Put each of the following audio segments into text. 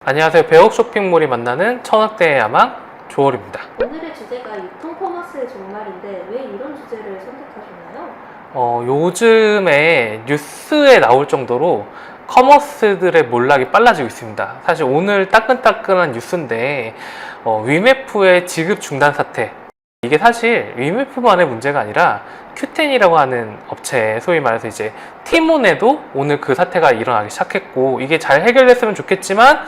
안녕하세요. 배옥 쇼핑몰이 만나는 천억대의 야망 조월입니다. 오늘의 주제가 유통 커머스의 종말인데 왜 이런 주제를 선택하셨나요? 요즘에 뉴스에 나올 정도로 커머스들의 몰락이 빨라지고 있습니다. 사실 오늘 따끈따끈한 뉴스인데 위메프의 지급 중단 사태, 이게 사실 위메프만의 문제가 아니라 큐텐이라고 하는 업체, 소위 말해서 이제 티몬에도 오늘 그 사태가 일어나기 시작했고, 이게 잘 해결됐으면 좋겠지만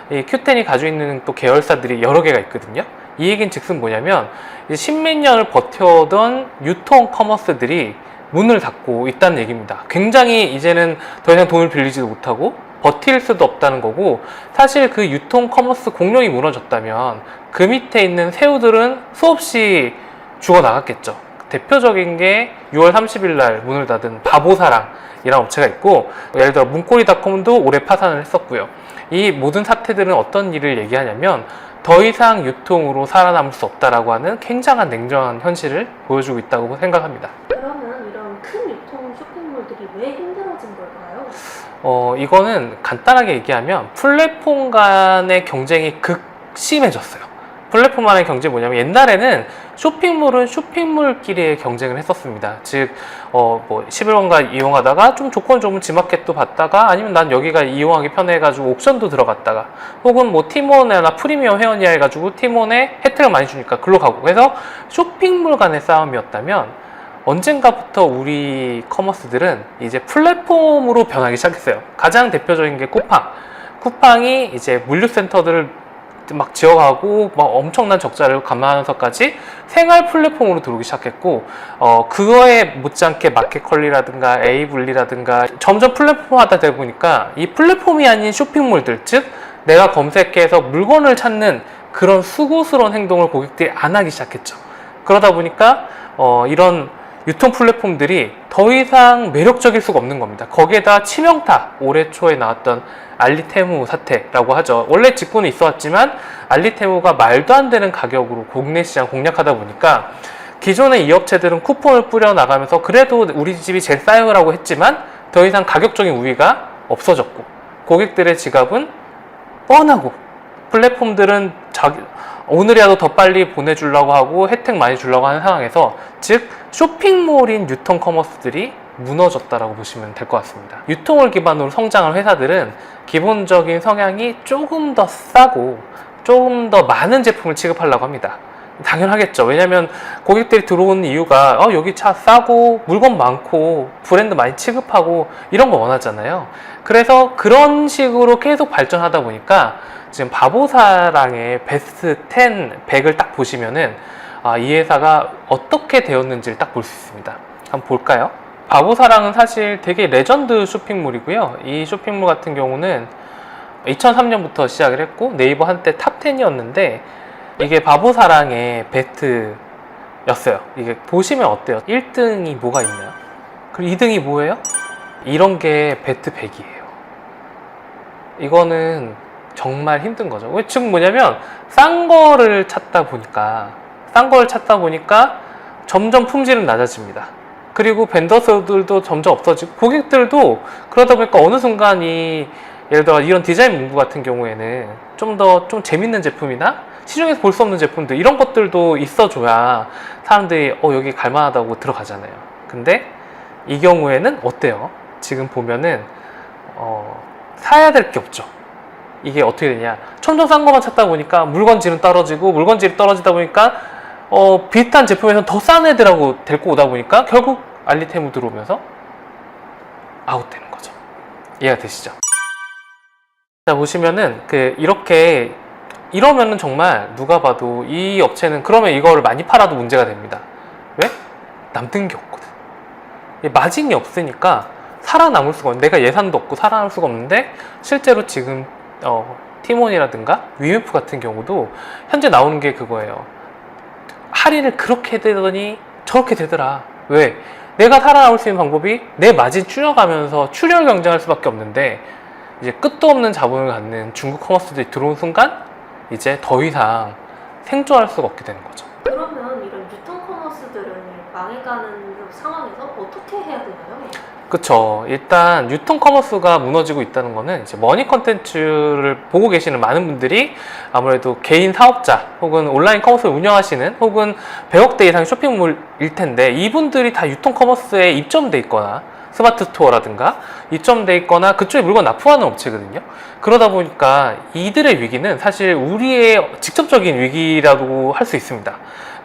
이 큐텐이 가지고 있는 또 계열사들이 여러 개가 있거든요. 이 얘기는 즉슨 뭐냐면 십몇 년을 버텨오던 유통 커머스들이 문을 닫고 있다는 얘기입니다. 굉장히 이제는 더 이상 돈을 빌리지도 못하고 버틸 수도 없다는 거고, 사실 그 유통 커머스 공룡이 무너졌다면 그 밑에 있는 새우들은 수없이 죽어나갔겠죠. 대표적인 게 6월 30일 날 문을 닫은 바보사랑이라는 업체가 있고, 예를 들어 문고리닷컴도 올해 파산을 했었고요. 이 모든 사태들은 어떤 일을 얘기하냐면 더 이상 유통으로 살아남을 수 없다라고 하는 굉장한 냉정한 현실을 보여주고 있다고 생각합니다. 그러면 이런 큰 유통 쇼핑몰들이 왜 힘들어진 걸까요? 이거는 간단하게 얘기하면 플랫폼 간의 경쟁이 극심해졌어요. 플랫폼 간의 경쟁이 뭐냐면, 옛날에는 쇼핑몰은 쇼핑몰끼리의 경쟁을 했었습니다. 즉, 11원가 이용하다가 좀 조건 좋으면 지마켓도 받다가, 아니면 난 여기가 이용하기 편해가지고 옥션도 들어갔다가, 혹은 뭐 티몬이나 프리미엄 회원이야 해가지고 티몬에 혜택을 많이 주니까 글로 가고, 그래서 쇼핑몰 간의 싸움이었다면 언젠가부터 우리 커머스들은 이제 플랫폼으로 변하기 시작했어요. 가장 대표적인 게 쿠팡이 이제 물류센터들을 막 지어가고 막 엄청난 적자를 감안하면서까지 생활 플랫폼으로 들어오기 시작했고, 그거에 못지않게 마켓컬리라든가 에이블리라든가 점점 플랫폼화다 되다 보니까 이 플랫폼이 아닌 쇼핑몰들, 즉 내가 검색해서 물건을 찾는 그런 수고스러운 행동을 고객들이 안 하기 시작했죠. 그러다 보니까 이런 유통 플랫폼들이 더 이상 매력적일 수가 없는 겁니다. 거기에다 치명타, 올해 초에 나왔던 알리테무 사태라고 하죠. 원래 직구는 있어 왔지만 알리테무가 말도 안 되는 가격으로 국내 시장 공략하다 보니까 기존의 이 업체들은 쿠폰을 뿌려 나가면서 그래도 우리 집이 제일 싸요라고 했지만 더 이상 가격적인 우위가 없어졌고, 고객들의 지갑은 뻔하고, 플랫폼들은 오늘이라도 더 빨리 보내주려고 하고 혜택 많이 주려고 하는 상황에서, 즉 쇼핑몰인 유통 커머스들이 무너졌다라고 보시면 될 것 같습니다. 유통을 기반으로 성장한 회사들은 기본적인 성향이 조금 더 싸고 조금 더 많은 제품을 취급하려고 합니다. 당연하겠죠. 왜냐면 고객들이 들어오는 이유가 여기 차 싸고 물건 많고 브랜드 많이 취급하고 이런 거 원하잖아요. 그래서 그런 식으로 계속 발전하다 보니까 지금 바보사랑의 베스트 10, 100을 딱 보시면은 이 회사가 어떻게 되었는지를 딱 볼 수 있습니다. 한번 볼까요? 바보사랑은 사실 되게 레전드 쇼핑몰이고요. 이 쇼핑몰 같은 경우는 2003년부터 시작을 했고 네이버 한때 탑 10이었는데 이게 바보사랑의 베스트였어요. 이게 보시면 어때요? 1등이 뭐가 있나요? 그리고 2등이 뭐예요? 이런 게 베스트 100이에요. 이거는 정말 힘든 거죠. 지금 뭐냐면 싼 거를 찾다 보니까 점점 품질은 낮아집니다. 그리고 벤더들도 점점 없어지고, 고객들도 그러다 보니까 어느 순간 예를 들어 이런 디자인 문구 같은 경우에는 좀 재밌는 제품이나 시중에서 볼 수 없는 제품들, 이런 것들도 있어줘야 사람들이 여기 갈만하다고 들어가잖아요. 근데 이 경우에는 어때요? 지금 보면은 사야 될 게 없죠. 이게 어떻게 되냐, 천정 싼 것만 찾다 보니까 물건질은 떨어지고, 물건질이 떨어지다 보니까 비슷한 제품에서 더 싼 애들하고 데리고 오다 보니까 결국 알리테무 들어오면서 아웃되는 거죠. 이해가 되시죠? 자, 보시면은 이러면은 정말 누가 봐도 이 업체는 그러면 이거를 많이 팔아도 문제가 됩니다. 왜? 남는 게 없거든. 마진이 없으니까 살아남을 수가 없는데, 내가 예산도 없고 살아남을 수가 없는데, 실제로 지금 티몬이라든가 위메프 같은 경우도 현재 나오는 게 그거예요. 할인을 그렇게 되더니 저렇게 되더라. 왜? 내가 살아남을 수 있는 방법이 내 마진 줄여가면서 출혈 경쟁할 수밖에 없는데, 이제 끝도 없는 자본을 갖는 중국 커머스들이 들어온 순간 이제 더 이상 생존할 수가 없게 되는 거죠. 그러면 이런 유통 커머스들은 망해갈 어렵다는 상황에서 어떻게 해야 되나요? 그쵸. 일단 유통 커머스가 무너지고 있다는 거는 이제 머니 컨텐츠를 보고 계시는 많은 분들이 아무래도 개인 사업자 혹은 온라인 커머스를 운영하시는 혹은 100억대 이상 쇼핑몰일 텐데 이분들이 다 유통 커머스에 입점돼 있거나 스마트 스토어라든가 입점돼 있거나 그쪽에 물건 납품하는 업체거든요. 그러다 보니까 이들의 위기는 사실 우리의 직접적인 위기라고 할 수 있습니다.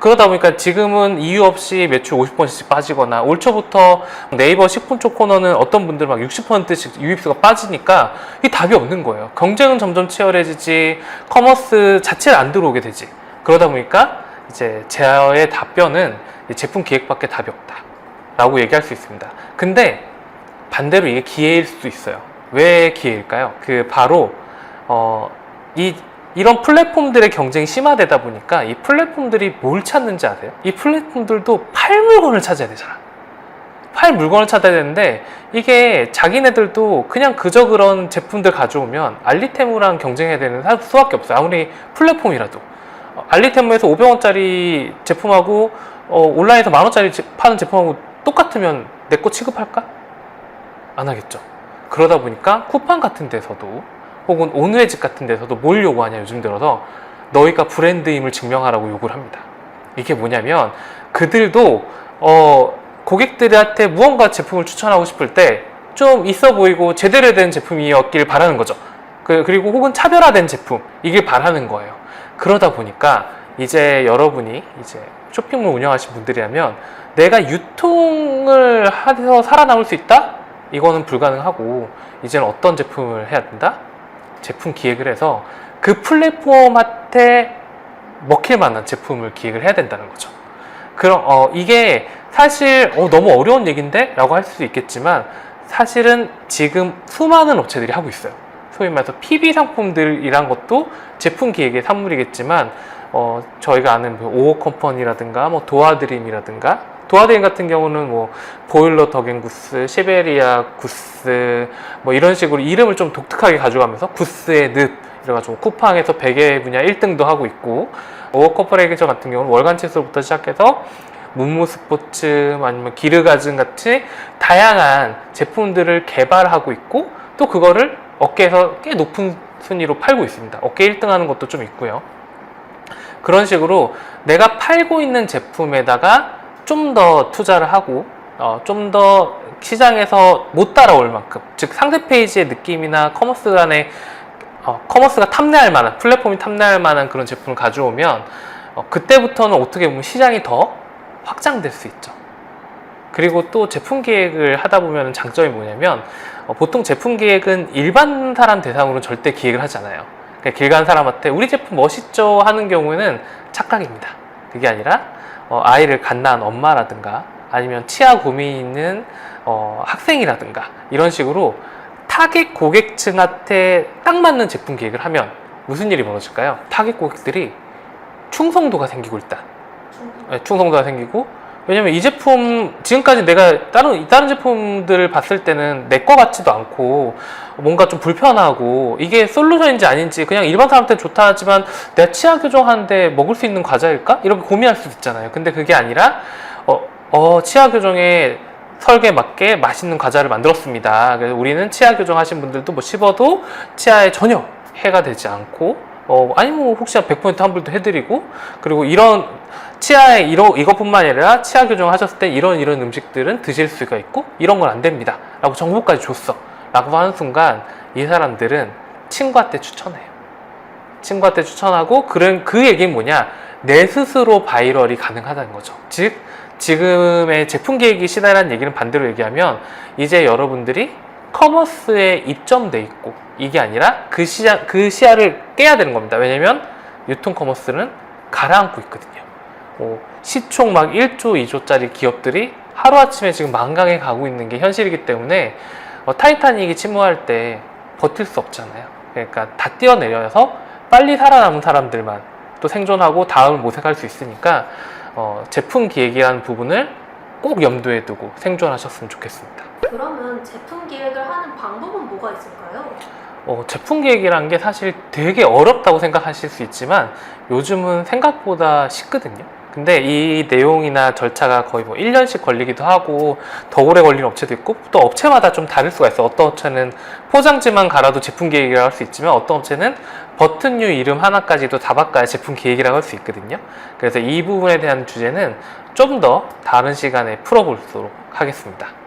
그러다 보니까 지금은 이유 없이 매출 50%씩 빠지거나 올 초부터 네이버 식품 쪽 코너는 어떤 분들 막 60%씩 유입수가 빠지니까 이 답이 없는 거예요. 경쟁은 점점 치열해지지 커머스 자체를 안 들어오게 되지. 그러다 보니까 이제 제의 답변은 제품 기획밖에 답이 없다 라고 얘기할 수 있습니다. 근데 반대로 이게 기회일 수도 있어요. 왜 기회일까요? 바로 이런 플랫폼들의 경쟁이 심화되다 보니까 이 플랫폼들이 뭘 찾는지 아세요? 이 플랫폼들도 팔 물건을 찾아야 되잖아. 팔 물건을 찾아야 되는데 이게 자기네들도 그냥 그저 그런 제품들 가져오면 알리테무랑 경쟁해야 되는 수밖에 없어요. 아무리 플랫폼이라도. 알리테무에서 500원짜리 제품하고 온라인에서 10,000원짜리 파는 제품하고 똑같으면 내 거 취급할까? 안 하겠죠. 그러다 보니까 쿠팡 같은 데서도 혹은 온웨집 같은 데서도 뭘 요구하냐 요즘 들어서 너희가 브랜드임을 증명하라고 요구를 합니다. 이게 뭐냐면 그들도 고객들한테 무언가 제품을 추천하고 싶을 때 좀 있어 보이고 제대로 된 제품이었길 바라는 거죠. 그리고 혹은 차별화된 제품이길 바라는 거예요. 그러다 보니까 이제 여러분이 이제 쇼핑몰 운영하신 분들이라면 내가 유통을 해서 살아남을 수 있다? 이거는 불가능하고 이제는 어떤 제품을 해야 된다? 제품 기획을 해서 그 플랫폼한테 먹힐 만한 제품을 기획을 해야 된다는 거죠. 그럼 이게 사실 너무 어려운 얘기인데? 라고 할 수 있겠지만 사실은 지금 수많은 업체들이 하고 있어요. 소위 말해서 PB 상품들이란 것도 제품 기획의 산물이겠지만 저희가 아는 오어컴퍼니라든가 도아드림이라든가 도아드림 같은 경우는 보일러 더겐구스, 시베리아 구스 이런 식으로 이름을 좀 독특하게 가져가면서 구스의 늪 이래가지고 쿠팡에서 베개 분야 1등도 하고 있고 오어커퍼레이저 같은 경우는 월간 칫솔부터 시작해서 문무 스포츠 아니면 기르가즘 같이 다양한 제품들을 개발하고 있고 또 그거를 업계에서 꽤 높은 순위로 팔고 있습니다. 업계 1등 하는 것도 좀 있고요. 그런 식으로 내가 팔고 있는 제품에다가 좀 더 투자를 하고 좀 더 시장에서 못 따라올 만큼 즉 상세 페이지의 느낌이나 커머스 간의 커머스가 탐내할 만한 플랫폼이 탐내할 만한 그런 제품을 가져오면 그때부터는 어떻게 보면 시장이 더 확장될 수 있죠. 그리고 또 제품 기획을 하다 보면 장점이 뭐냐면 보통 제품 기획은 일반 사람 대상으로 절대 기획을 하지 않아요. 그러니까 길 가는 사람한테 우리 제품 멋있죠 하는 경우에는 착각입니다. 그게 아니라 아이를 갓난 엄마라든가 아니면 치아 고민이 있는 학생이라든가 이런 식으로 타겟 고객층한테 딱 맞는 제품 기획을 하면 무슨 일이 벌어질까요? 타겟 고객들이 충성도가 생기고 일단 충성도가 생기고 왜냐면 이 제품 지금까지 내가 다른 제품들을 봤을 때는 내 거 같지도 않고 뭔가 좀 불편하고 이게 솔루션인지 아닌지 그냥 일반 사람한테 좋다 하지만 내가 치아 교정하는데 먹을 수 있는 과자일까? 이렇게 고민할 수도 있잖아요. 근데 그게 아니라 치아 교정에 설계에 맞게 맛있는 과자를 만들었습니다. 그래서 우리는 치아 교정 하신 분들도 씹어도 치아에 전혀 해가 되지 않고 아니면 혹시 100% 환불도 해드리고 그리고 이런 치아에 이것뿐만 아니라 치아 교정을 하셨을 때 이런 음식들은 드실 수가 있고 이런 건 안 됩니다 라고 정보까지 줬어 라고 하는 순간 이 사람들은 친구한테 추천해요. 친구한테 추천하고 그 얘기는 뭐냐 내 스스로 바이럴이 가능하다는 거죠. 즉 지금의 제품 기획이 시대라는 얘기는 반대로 얘기하면 이제 여러분들이 커머스에 입점돼 있고 이게 아니라 그 시야를 깨야 되는 겁니다. 왜냐면 유통 커머스는 가라앉고 있거든요. 시총 막 1조, 2조짜리 기업들이 하루아침에 지금 만강에 가고 있는 게 현실이기 때문에 타이타닉이 침몰할 때 버틸 수 없잖아요. 그러니까 다 뛰어내려서 빨리 살아남은 사람들만 또 생존하고 다음을 모색할 수 있으니까 제품 기획이라는 부분을 꼭 염두에 두고 생존하셨으면 좋겠습니다. 그러면 제품 기획을 하는 방법은 뭐가 있을까요? 제품 기획이라는 게 사실 되게 어렵다고 생각하실 수 있지만 요즘은 생각보다 쉽거든요. 근데 이 내용이나 절차가 거의 뭐 1년씩 걸리기도 하고 더 오래 걸리는 업체도 있고 또 업체마다 좀 다를 수가 있어. 어떤 업체는 포장지만 갈아도 제품 기획이라고 할 수 있지만 어떤 업체는 버튼류 이름 하나까지도 다 바꿔야 제품 기획이라고 할 수 있거든요. 그래서 이 부분에 대한 주제는 좀 더 다른 시간에 풀어보도록 하겠습니다.